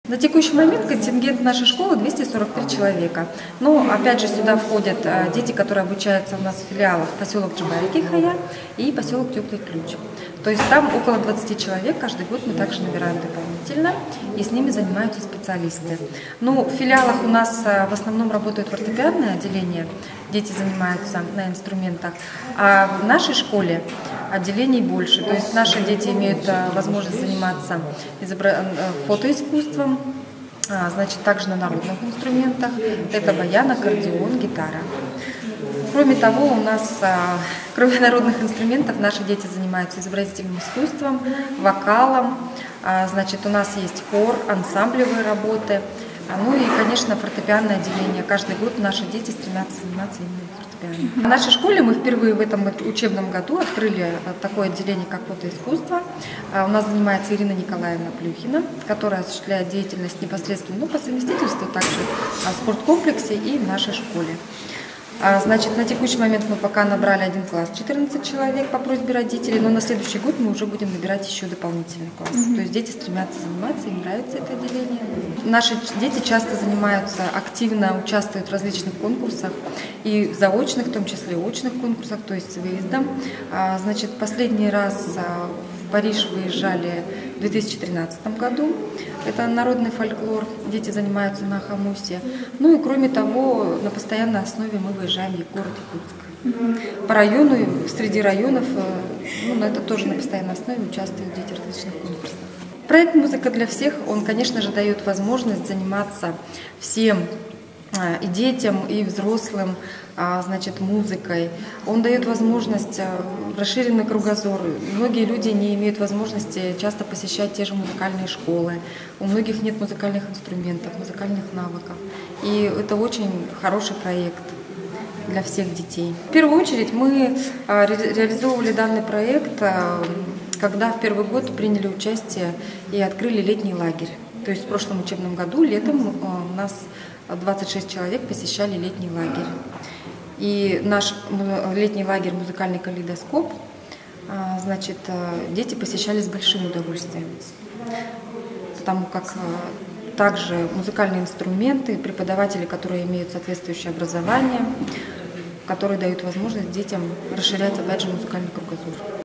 На текущий момент контингент нашей школы 243 человека. Но опять же сюда входят дети, которые обучаются у нас в филиалах поселок Джабайки-Хая и поселок Теплый Ключ. То есть там около 20 человек каждый год мы также набираем дополнительно, и с ними занимаются специалисты. Ну, в филиалах у нас в основном работает фортепианное отделение, дети занимаются на инструментах, а в нашей школе отделений больше. То есть наши дети имеют возможность заниматься фотоискусством, значит, также на народных инструментах. Это баян, аккордеон, гитара. Кроме того, у нас, кроме народных инструментов, наши дети занимаются изобразительным искусством, вокалом. Значит, у нас есть хор, ансамблевые работы. Ну и, конечно, фортепианное отделение. Каждый год наши дети стремятся заниматься именно фортепианом. В нашей школе мы впервые в этом учебном году открыли такое отделение, как фотоискусство. У нас занимается Ирина Николаевна Плюхина, которая осуществляет деятельность непосредственно по совместительству также в спорткомплексе и в нашей школе. Значит, на текущий момент мы пока набрали один класс, 14 человек по просьбе родителей, но на следующий год мы уже будем набирать еще дополнительный класс. То есть дети стремятся заниматься, им нравится это отделение. Наши дети часто занимаются, активно участвуют в различных конкурсах, и в заочных, в том числе и очных конкурсах, то есть с выездом. Значит, последний раз в Париж выезжали в 2013 году. Это народный фольклор, дети занимаются на хомусе. Ну и кроме того, на постоянной основе мы выезжаем в город Якутск. По району, среди районов, это тоже на постоянной основе участвуют дети в различных конкурсах. Проект «Музыка для всех», он, конечно же, дает возможность заниматься всем, и детям, и взрослым, значит, музыкой. Он дает возможность, расширенный кругозор. Многие люди не имеют возможности часто посещать те же музыкальные школы. У многих нет музыкальных инструментов, музыкальных навыков. И это очень хороший проект для всех детей. В первую очередь мы реализовывали данный проект, когда в первый год приняли участие и открыли летний лагерь. То есть в прошлом учебном году летом у нас 26 человек посещали летний лагерь. И наш летний лагерь «Музыкальный калейдоскоп», значит, дети посещали с большим удовольствием, потому как также музыкальные инструменты, преподаватели, которые имеют соответствующее образование, которые дают возможность детям расширять, опять же, музыкальный кругозор.